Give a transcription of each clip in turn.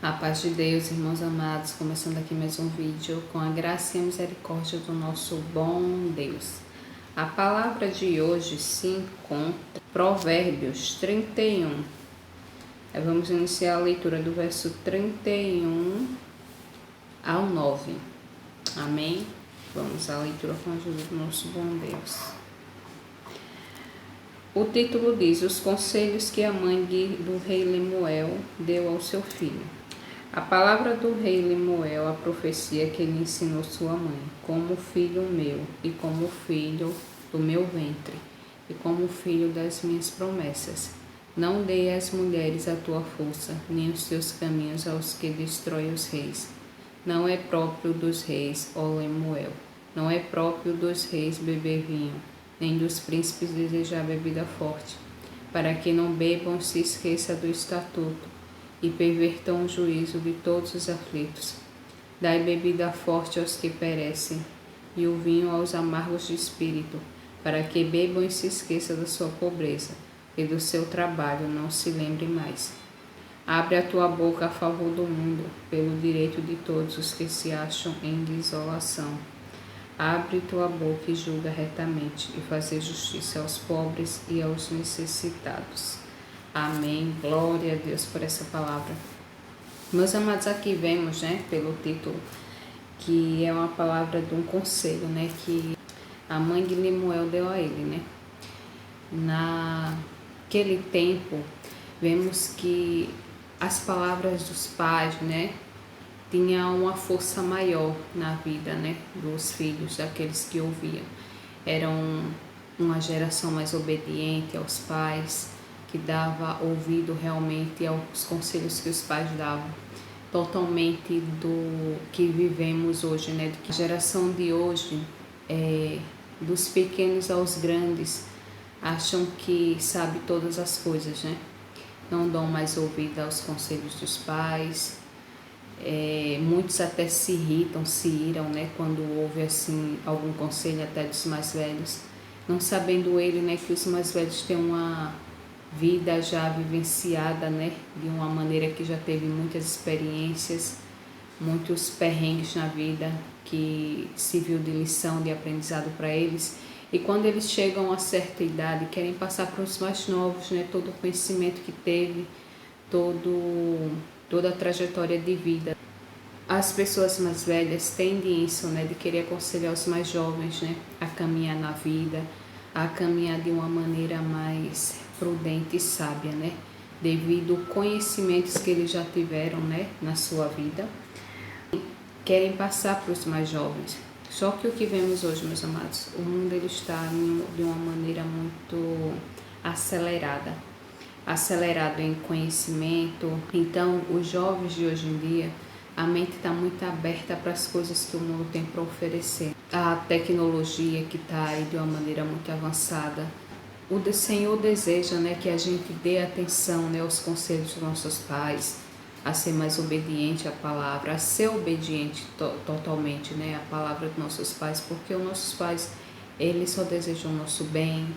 A paz de Deus, irmãos amados, começando aqui mais um vídeo com a graça e a misericórdia do nosso bom Deus. A palavra de hoje se encontra em Provérbios 31. Vamos iniciar a leitura do verso 31 ao 9. Amém? Vamos à leitura com a ajuda do nosso bom Deus. O título diz: Os conselhos que a mãe do rei Lemuel deu ao seu filho. A palavra do rei Lemuel, a profecia que ele ensinou sua mãe: como filho meu, e como filho do meu ventre, e como filho das minhas promessas. Não dê às mulheres a tua força, nem os teus caminhos aos que destroem os reis. Não é próprio dos reis, ó Lemuel, não é próprio dos reis beber vinho, nem dos príncipes desejar bebida forte, para que não bebam e se esqueça do estatuto, e pervertam o juízo de todos os aflitos. Dai bebida forte aos que perecem, e o vinho aos amargos de espírito, para que bebam e se esqueça da sua pobreza, e do seu trabalho não se lembre mais. Abre a tua boca a favor do mundo, pelo direito de todos os que se acham em desolação. Abre tua boca e julga retamente, e fazer justiça aos pobres e aos necessitados. Amém. Glória a Deus por essa palavra. Meus amados, aqui vemos, pelo título, que é uma palavra de um conselho, que a mãe de Lemuel deu a ele, Naquele tempo, vemos que as palavras dos pais, tinha uma força maior na vida, dos filhos, daqueles que ouviam. Eram uma geração mais obediente aos pais, que dava ouvido realmente aos conselhos que os pais davam. Totalmente do que vivemos hoje, A geração de hoje, dos pequenos aos grandes, acham que sabe todas as coisas, Não dão mais ouvido aos conselhos dos pais. Muitos até se irritam, se iram, quando ouve assim algum conselho até dos mais velhos, não sabendo ele, que os mais velhos têm uma vida já vivenciada, de uma maneira que já teve muitas experiências, muitos perrengues na vida que serviu de lição, de aprendizado para eles. E quando eles chegam a certa idade, querem passar para os mais novos, todo o conhecimento que teve, toda a trajetória de vida. As pessoas mais velhas tendem isso, de querer aconselhar os mais jovens, a caminhar na vida, a caminhar de uma maneira mais prudente e sábia, devido aos conhecimentos que eles já tiveram, na sua vida. Querem passar para os mais jovens. Só que o que vemos hoje, meus amados, o mundo ele está de uma maneira muito acelerado em conhecimento. Então, os jovens de hoje em dia, a mente está muito aberta para as coisas que o mundo tem para oferecer. A tecnologia que está aí de uma maneira muito avançada. O Senhor deseja, que a gente dê atenção, aos conselhos dos nossos pais, a ser mais obediente à palavra, a ser obediente totalmente, à palavra dos nossos pais, porque os nossos pais, eles só desejam o nosso bem,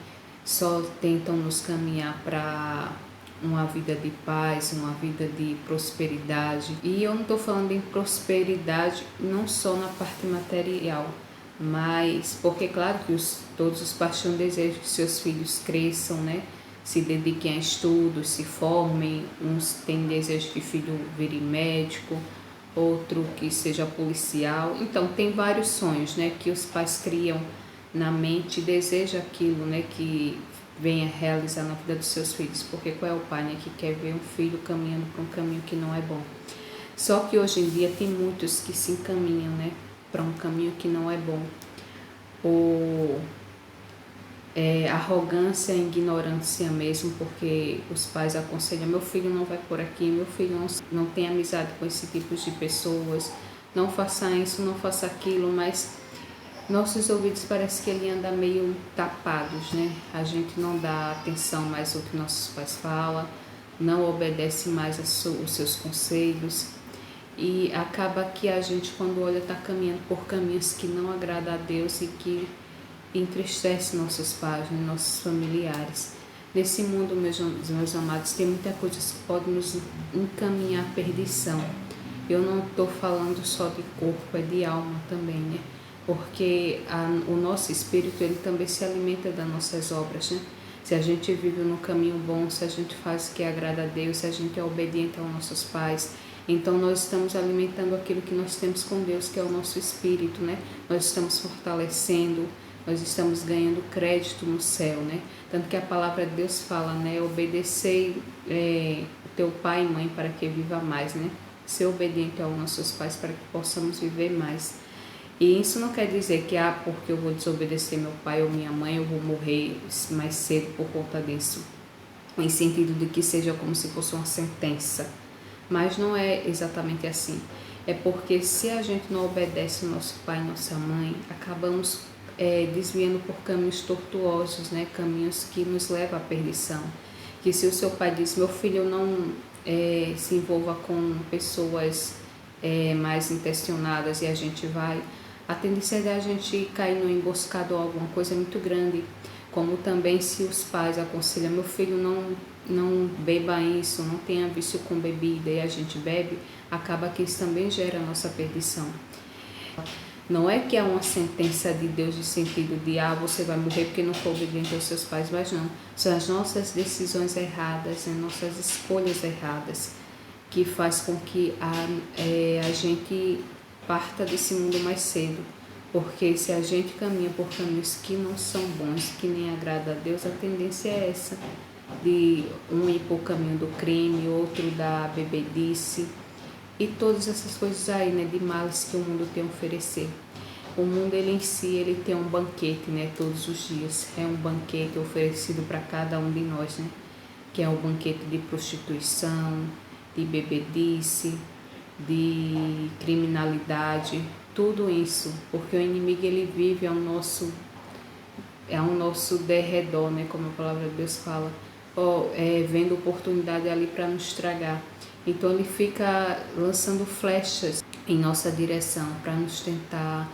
só tentam nos caminhar para uma vida de paz, uma vida de prosperidade. E eu não estou falando em prosperidade não só na parte material, mas porque claro que todos os pais têm desejo que seus filhos cresçam, se dediquem a estudos, se formem. Uns têm desejo que filho vire médico, outro que seja policial. Então tem vários sonhos, que os pais criam na mente, deseja aquilo, que venha realizar na vida dos seus filhos, porque qual é o pai, que quer ver um filho caminhando para um caminho que não é bom? Só que hoje em dia tem muitos que se encaminham, para um caminho que não é bom. Arrogância e ignorância mesmo, porque os pais aconselham: meu filho não vai por aqui, meu filho não tem amizade com esse tipo de pessoas, não faça isso, não faça aquilo, mas nossos ouvidos parece que ele anda meio tapados, A gente não dá atenção mais ao que nossos pais falam, não obedece mais os seus conselhos, e acaba que a gente, quando olha, está caminhando por caminhos que não agradam a Deus e que entristece nossos pais, nossos familiares. Nesse mundo, meus amados, tem muita coisa que pode nos encaminhar à perdição. Eu não estou falando só de corpo, é de alma também, né? Porque o nosso espírito, ele também se alimenta das nossas obras, né? Se a gente vive no caminho bom, se a gente faz o que agrada a Deus, se a gente é obediente aos nossos pais, então nós estamos alimentando aquilo que nós temos com Deus, que é o nosso espírito, né? Nós estamos fortalecendo, nós estamos ganhando crédito no céu, né? Tanto que a palavra de Deus fala, né? Obedecei teu pai e mãe para que viva mais, né? Ser obediente aos nossos pais para que possamos viver mais. E isso não quer dizer que, porque eu vou desobedecer meu pai ou minha mãe, eu vou morrer mais cedo por conta disso. Em sentido de que seja como se fosse uma sentença. Mas não é exatamente assim. É porque se a gente não obedece o nosso pai e nossa mãe, acabamos desviando por caminhos tortuosos, né? Caminhos que nos levam à perdição. Que se o seu pai diz, meu filho, não se envolva com pessoas mais intencionadas, e a gente vai, a tendência é a gente cair no emboscado ou alguma coisa muito grande. Como também se os pais aconselham, meu filho, não beba isso, não tenha vício com bebida, e a gente bebe, acaba que isso também gera a nossa perdição. Não é que é uma sentença de Deus no sentido de, você vai morrer porque não foi obediente aos seus pais, mas não. São as nossas decisões erradas, as nossas escolhas erradas, que faz com que a gente parta desse mundo mais cedo. Porque se a gente caminha por caminhos que não são bons, que nem agrada a Deus, a tendência é essa, de um ir por caminho do crime, outro da bebedice, e todas essas coisas aí, né, de males que o mundo tem a oferecer. O mundo, ele em si, ele tem um banquete, né, todos os dias. É um banquete oferecido para cada um de nós, né, que é o banquete de prostituição, de bebedice, de criminalidade, tudo isso, porque o inimigo, ele vive ao nosso derredor, né, como a palavra de Deus fala, vendo oportunidade ali para nos estragar. Então ele fica lançando flechas em nossa direção para nos tentar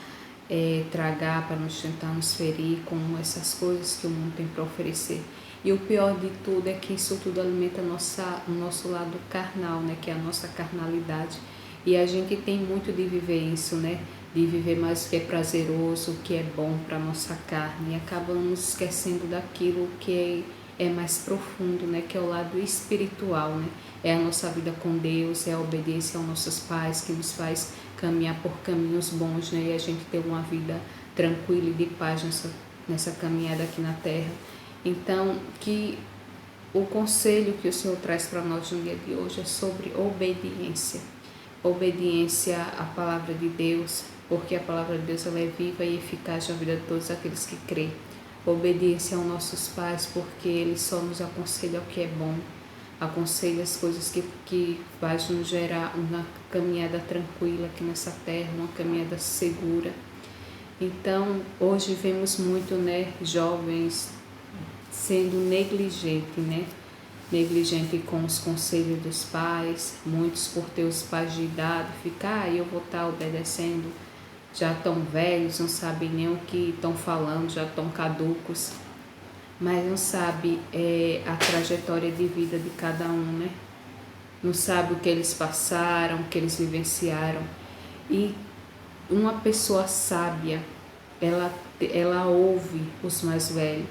tragar, para nos tentar nos ferir com essas coisas que o mundo tem para oferecer. E o pior de tudo é que isso tudo alimenta o nosso lado carnal, né, que é a nossa carnalidade. E a gente tem muito de viver isso, né? De viver mais o que é prazeroso, o que é bom para a nossa carne. E acabamos esquecendo daquilo que é mais profundo, né? Que é o lado espiritual, né? É a nossa vida com Deus, é a obediência aos nossos pais, que nos faz caminhar por caminhos bons, né? E a gente ter uma vida tranquila e de paz nessa caminhada aqui na Terra. Então, que o conselho que o Senhor traz para nós no dia de hoje é sobre obediência. Obediência à palavra de Deus, porque a palavra de Deus, ela é viva e eficaz na vida de todos aqueles que creem. Obediência aos nossos pais, porque eles só nos aconselham o que é bom, aconselham as coisas que vai nos gerar uma caminhada tranquila aqui nessa terra, uma caminhada segura. Então, hoje vemos muito, né, jovens sendo negligentes, né? Negligente com os conselhos dos pais, muitos por ter os pais de idade, eu vou estar obedecendo, já estão velhos, não sabem nem o que estão falando, já estão caducos, mas não sabe a trajetória de vida de cada um, né? Não sabe o que eles passaram, o que eles vivenciaram. E uma pessoa sábia, ela ouve os mais velhos,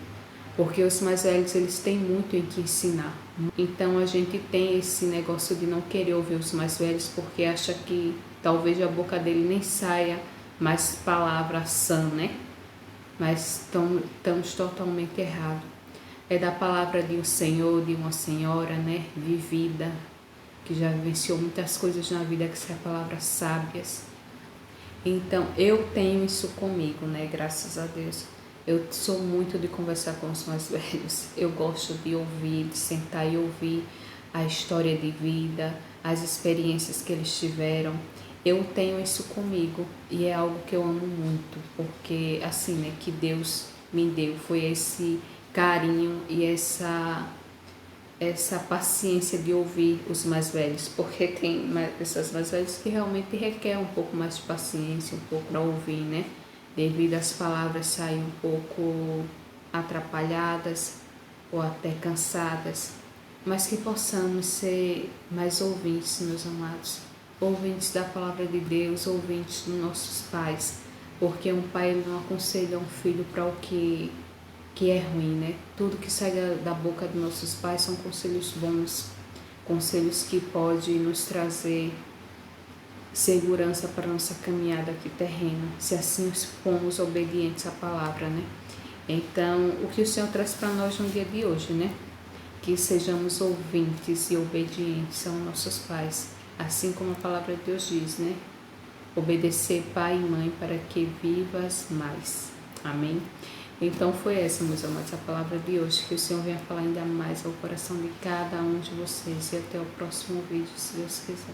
porque os mais velhos, eles têm muito em que ensinar. Então a gente tem esse negócio de não querer ouvir os mais velhos, porque acha que talvez a boca dele nem saia mais palavra sã, né? Mas estamos totalmente errados. É da palavra de um senhor, de uma senhora, né? Vivida, que já vivenciou muitas coisas na vida, que são palavras sábias. Então eu tenho isso comigo, né? Graças a Deus. Eu sou muito de conversar com os mais velhos. Eu gosto de ouvir, de sentar e ouvir a história de vida, as experiências que eles tiveram. Eu tenho isso comigo e é algo que eu amo muito, porque assim, né, que Deus me deu, foi esse carinho e essa paciência de ouvir os mais velhos, porque tem pessoas mais velhas que realmente requer um pouco mais de paciência, um pouco para ouvir, né? Devido às palavras saírem um pouco atrapalhadas, ou até cansadas, mas que possamos ser mais ouvintes, meus amados, ouvintes da palavra de Deus, ouvintes dos nossos pais, porque um pai não aconselha um filho para o que é ruim, né? Tudo que sai da boca dos nossos pais são conselhos bons, conselhos que podem nos trazer segurança para a nossa caminhada aqui terrena, se assim formos obedientes à palavra, né? Então, o que o Senhor traz para nós no dia de hoje, né? Que sejamos ouvintes e obedientes aos nossos pais, assim como a palavra de Deus diz, né? Obedecer pai e mãe para que vivas mais. Amém? Então foi essa, meus amados, a palavra de hoje, que o Senhor venha falar ainda mais ao coração de cada um de vocês. E até o próximo vídeo, se Deus quiser.